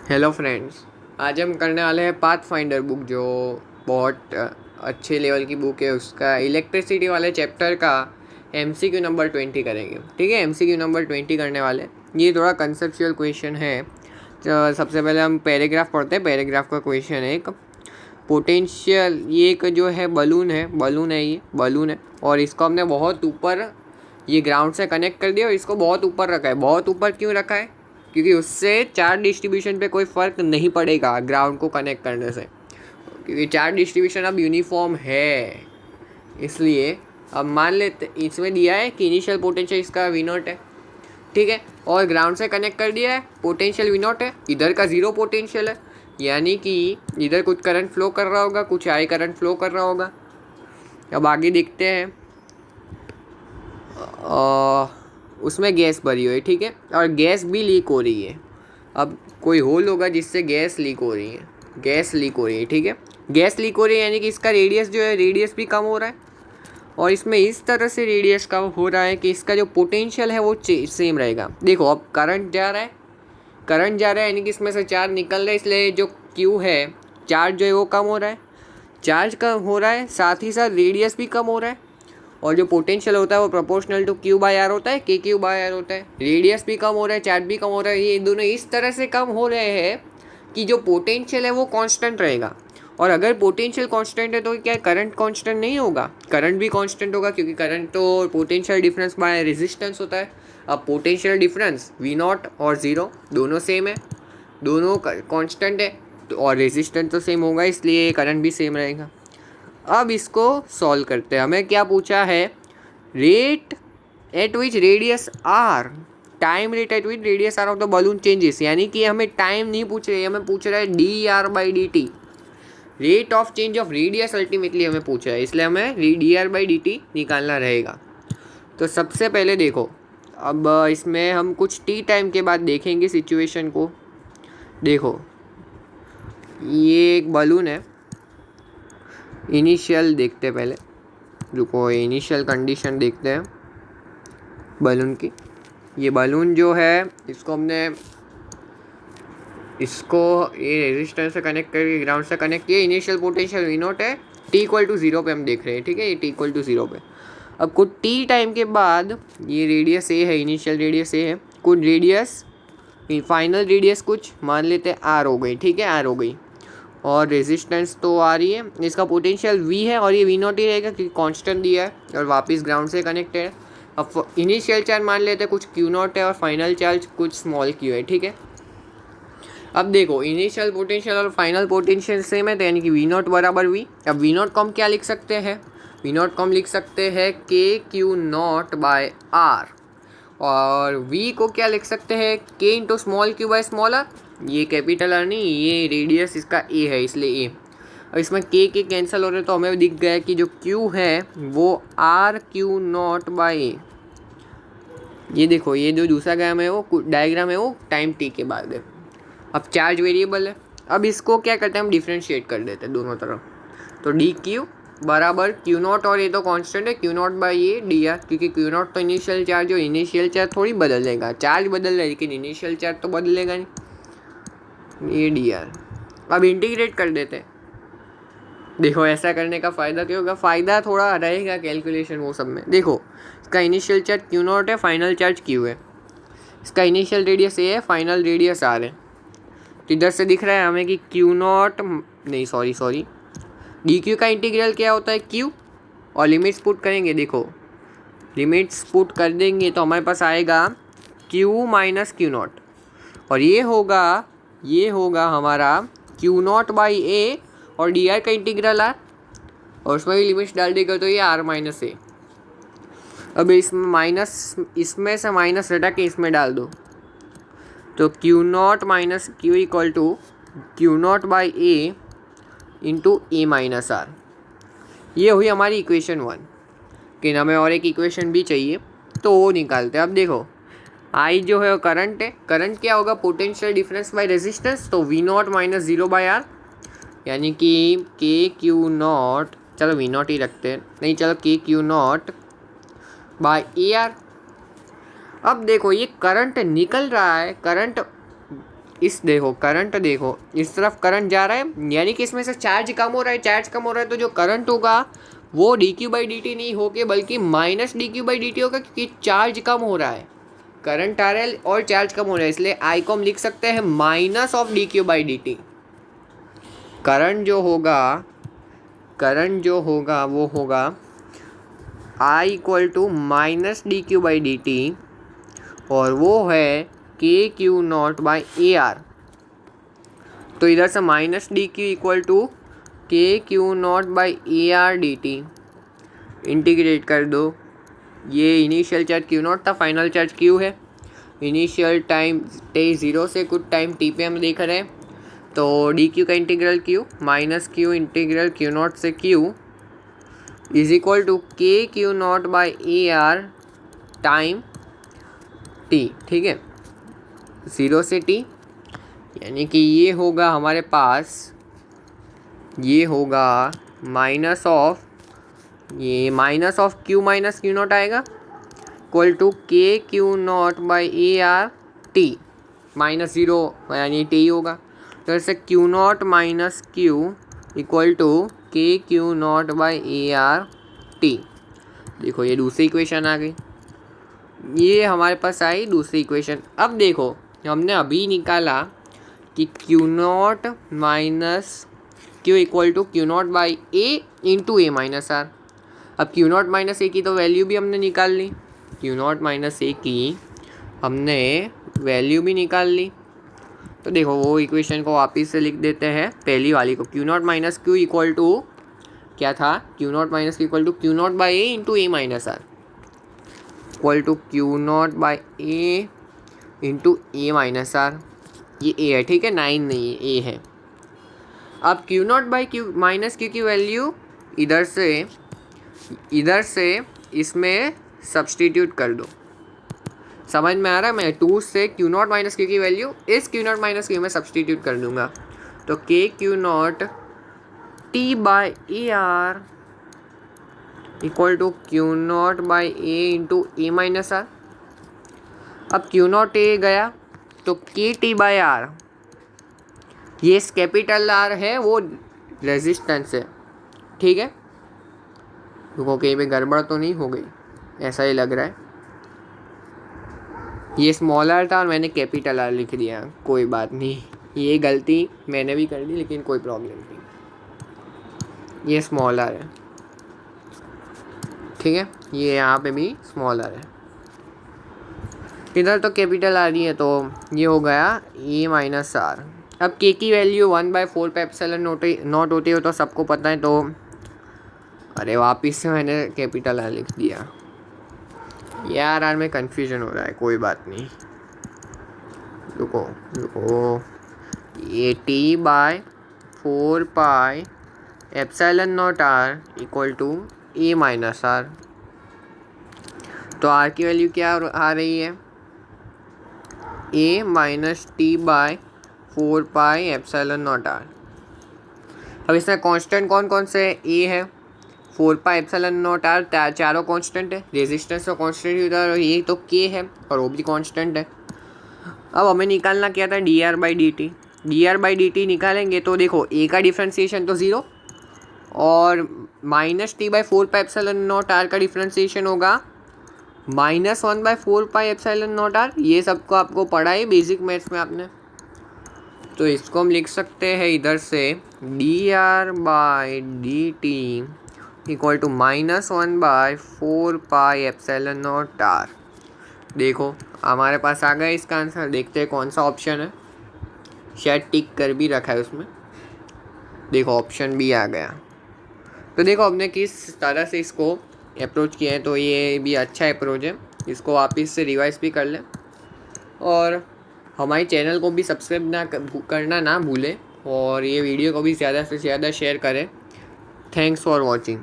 Hello friends. आज हम करने वाले हैं पाथ फाइंडर बुक, जो बहुत अच्छे लेवल की बुक है। उसका इलेक्ट्रिसिटी वाले चैप्टर का एमसीक्यू नंबर 20 करेंगे। ठीक है, एमसीक्यू नंबर 20 करने वाले। ये थोड़ा कंसेप्चुअल क्वेश्चन है। तो सबसे पहले हम पैराग्राफ पढ़ते हैं। पैराग्राफ का क्वेश्चन है एक पोटेंशियल। ये एक जो है बलून है, ये बलून है और इसको हमने बहुत ऊपर, ये ग्राउंड से कनेक्ट कर दिया और इसको बहुत ऊपर रखा है। बहुत ऊपर क्यों रखा है? क्योंकि उससे चार्ज डिस्ट्रीब्यूशन पे कोई फ़र्क नहीं पड़ेगा ग्राउंड को कनेक्ट करने से, क्योंकि चार्ज डिस्ट्रीब्यूशन अब यूनिफॉर्म है। इसलिए अब मान लेते इसमें दिया है कि इनिशियल पोटेंशियल इसका V0 है, ठीक है, और ग्राउंड से कनेक्ट कर दिया है, पोटेंशियल V0 है, इधर का ज़ीरो पोटेंशियल है, यानी कि इधर कुछ करंट फ्लो कर रहा होगा, कुछ आई करंट फ्लो कर रहा होगा। अब आगे देखते हैं। उसमें गैस भरी हुई है, ठीक है, और गैस भी लीक हो रही है। अब कोई होल होगा जिससे गैस लीक हो रही है, गैस लीक हो रही है, ठीक है। गैस लीक हो रही है यानी कि इसका रेडियस जो है, रेडियस भी कम हो रहा है, और इसमें इस तरह से रेडियस कम हो रहा है कि इसका जो पोटेंशियल है वो सेम रहेगा। देखो अब करंट जा रहा है, यानी कि इसमें से चार्ज निकल रहा है, इसलिए जो क्यू है, चार्ज जो है वो कम हो रहा है, चार्ज कम हो रहा है, साथ ही साथ रेडियस भी कम हो रहा है। और जो पोटेंशियल होता है वो proportional to q by r होता है, के क्यू बाय आर होता है। रेडियस भी कम हो रहा है, चार्ज भी कम हो रहा है। ये दोनों इस तरह से कम हो रहे हैं कि जो पोटेंशियल है वो कांस्टेंट रहेगा। और अगर पोटेंशियल कांस्टेंट है तो क्या करंट कांस्टेंट नहीं होगा? करंट भी कांस्टेंट होगा, क्योंकि करंट तो पोटेंशियल डिफरेंस बाय रेजिस्टेंस होता है। अब पोटेंशियल डिफरेंस V0 और ज़ीरो दोनों सेम है, दोनों कांस्टेंट है, तो और रेजिस्टेंस तो सेम होगा, इसलिए करंट भी सेम रहेगा। अब इसको सॉल्व करते हैं। हमें क्या पूछा है? Rate at which radius r, time rate at which radius r of the balloon changes, यानी कि हमें टाइम नहीं पूछ रहे, हमें पूछ रहा है dr/dt, rate of change of radius ultimately हमें पूछ रहा है, इसलिए हमें dr/dt निकालना रहेगा। तो सबसे पहले देखो, अब इसमें हम कुछ टी टाइम के बाद देखेंगे सिचुएशन को। देखो ये एक बलून है, इनिशियल देखते हैं पहले, रुको, इनिशियल कंडीशन देखते हैं बलून की। ये बलून जो है इसको हमने, इसको ये रेजिस्टेंस से कनेक्ट करके ग्राउंड से कनेक्ट किया। इनिशियल पोटेंशियल V0 है, t=0 पे हम देख रहे हैं, ठीक है, ये t=0 पे। अब कुछ टी टाइम के बाद ये रेडियस ए है, इनिशियल रेडियस ए है, कुछ रेडियस, फाइनल रेडियस कुछ मान लेते हैं आर हो गई, ठीक है, आर हो गई, और रेजिस्टेंस तो आ रही है, इसका पोटेंशियल V है और ये V0 ही रहेगा क्योंकि कांस्टेंट दिया है और वापस ग्राउंड से कनेक्टेड है। अब इनिशियल चार्ज मान लेते हैं कुछ Q0 है और फाइनल चार्ज कुछ स्मॉल q है, ठीक है। अब देखो इनिशियल पोटेंशियल और फाइनल पोटेंशियल सेम है, तो यानी कि V0 बराबर V। अब V0 को हम क्या लिख सकते हैं? V0 को हम लिख सकते हैं KQ0/R, और V को क्या लिख सकते हैं? K into small q by small r. ये कैपिटल आर नहीं, ये रेडियस इसका A है, इसलिए A। और इसमें K के कैंसिल हो रहे तो हमें दिख गया कि जो Q है वो RQ0/A। ये देखो, ये जो दूसरा डायग्राम है वो टाइम T के बाद है। अब चार्ज वेरिएबल है, अब इसको क्या करते हैं हम, डिफ्रेंशिएट कर देते हैं दोनों तरफ। तो dq बराबर Q0, और ये तो कांस्टेंट है Q0/A dr, क्योंकि Q0 तो इनिशियल चार्ज, और इनिशियल चार्ज थोड़ी बदलेगा, चार्ज बदल रहा है लेकिन इनिशियल चार्ज तो बदलेगा नहीं, ये dr। अब इंटीग्रेट कर देते हैं। देखो ऐसा करने का फ़ायदा क्या होगा? फ़ायदा थोड़ा रहेगा कैलकुलेशन वो सब में। देखो इसका इनिशियल चार्ज Q0 है, फाइनल चार्ज Q है, इसका इनिशियल रेडियस A है, फाइनल रेडियस R है। तो इधर से दिख रहा है हमें कि Q0 नहीं, सॉरी, dq का इंटीग्रल क्या होता है? Q, और लिमिट्स पुट करेंगे। देखो लिमिट्स पुट कर देंगे तो हमारे पास आएगा Q माइनस Q0, और ये होगा हमारा Q0/A, और dr का इंटीग्रल R, और उसमें भी लिमिट्स डाल देगा तो ये R-A। अब इसमें से माइनस हटा के इसमें डाल दो, तो Q0 minus Q equal to Q0/A into A-R। ये हुई हमारी इक्वेशन 1। कि हमें और एक इक्वेशन भी चाहिए तो वो निकालते हैं। अब देखो I जो है वो करंट है, करंट क्या होगा? पोटेंशियल डिफरेंस बाय रेजिस्टेंस, तो V0 माइनस 0/R, यानी कि KQ0, चलो V0 ही रखते हैं, नहीं चलो KQ0/AR। अब देखो ये करंट निकल रहा है, करंट इस देखो करंट देखो इस तरफ करंट जा रहा है, यानी कि इसमें से चार्ज कम हो रहा है, चार्ज कम हो रहा है तो जो करंट होगा वो D Q by D T नहीं होके बल्कि minus D Q by D T होगा, क्योंकि चार्ज कम हो रहा है, करंट आ रहा है और चार्ज कम हो रहा है, इसलिए आई को हम लिख सकते हैं minus of D Q by D T. Current जो होगा वो होगा I equal to minus D Q by D T, और वो है K Q not by A R. तो इधर से minus D Q equal to K Q not by A R D T, integrate कर दो। ये इनिशियल चार्ज क्यू नॉट था, फाइनल चार्ज क्यू है। इनिशियल टाइम टे 0 से कुछ टाइम टी पे हम देख रहे हैं, तो डी क्यू का integral Q minus Q integral Q not से Q is equal to K Q not by A R time T. ठीक है, 0 से टी, यानी कि ये होगा हमारे पास, ये होगा माइनस ऑफ, ये minus of Q minus Q naught आएगा equal to K Q not by A R T, minus 0 यानी टी होगा, तो ऐसे Q not minus Q equal to K Q not by A R T. देखो ये दूसरी equation आ गई, ये हमारे पास आई दूसरी इक्वेशन। अब देखो हमने अभी निकाला कि q not minus Q equal to q not by a into a minus r. अब क्यू नॉट माइनस ए की तो वैल्यू भी हमने निकाल ली, क्यू नॉट माइनस ए की हमने वैल्यू भी निकाल ली। तो देखो वो इक्वेशन को वापस से लिख देते हैं, पहली वाली को, q not minus Q equal to क्या था, q not minus Q equal to q not by a into a minus r equal to q not by a into a minus r. ये ए है, ठीक है, 9 नहीं है, ए है। अब q not by Q minus q की value इधर से इसमें सब्सटीट्यूट कर दो। समझ में आ रहा है? मैं 2 से क्यू नॉट माइनस क्यू की वैल्यू इस क्यू नॉट माइनस क्यू में सब्सटीट्यूट कर दूंगा, तो k Q not t by A r equal to q not by a into a minus r. अब क्यू नॉट ए गया तो के टी बाई आर, ये कैपिटल आर है वो रेजिस्टेंस है, ठीक है। देखो कहीं पे गड़बड़ तो नहीं हो गई, ऐसा ही लग रहा है। ये स्मॉल आर था और मैंने कैपिटल आर लिख दिया, कोई बात नहीं, ये गलती मैंने भी कर दी लेकिन कोई प्रॉब्लम नहीं। ये स्मॉल आर है, ठीक है, ये यहाँ पे भी स्मॉल आर है, इधर तो कैपिटल आर ही है, तो ये हो गया ए माइनस आर। अब के की वैल्यू 1/4 पे एप्सिलॉन नॉट होती हो तो सबको पता है, तो अरे वापिस से मैंने कैपिटल आर लिख दिया यार, आर में कन्फ्यूजन हो रहा है, कोई बात नहीं, रुको ये T by 4 pi epsilon not R equal to A minus R. तो आर की वैल्यू क्या आ रही है, A minus T by 4 pi epsilon not R. अब इसमें कांस्टेंट कौन कौन से है, ए है, 4 पाई एप्सिलॉन नॉट आर, चारों कांस्टेंट है, रेजिस्टेंस का कांस्टेंट उधर, ये तो के है और वो भी कांस्टेंट है। अब हमें निकालना क्या था, d r by D t. D r by D t निकालेंगे तो देखो ए का डिफ्रेंसिएशन तो 0 और minus t by 4 pi epsilon not r का डिफ्रेंसिएशन होगा -1/4 पाई एप्सिलॉन नॉट आर। ये सबको आपको पढ़ा है बेसिक मैथ्स में आपने, तो इसको हम लिख सकते हैं इधर से d r by D t equal to -1/4 pi epsilon not r. देखो हमारे पास आ गया इसका आंसर, देखते हैं कौन सा ऑप्शन है, शायद टिक कर भी रखा है उसमें, देखो ऑप्शन भी आ गया। तो देखो हमने किस तरह से इसको अप्रोच किया है, तो ये भी अच्छा अप्रोच है, इसको वापस से रिवाइज भी कर लें और हमारे चैनल को भी सब्सक्राइब करना ना भूलें और ये वीडियो को भी ज़्यादा से ज़्यादा शेयर करें। Thanks for watching.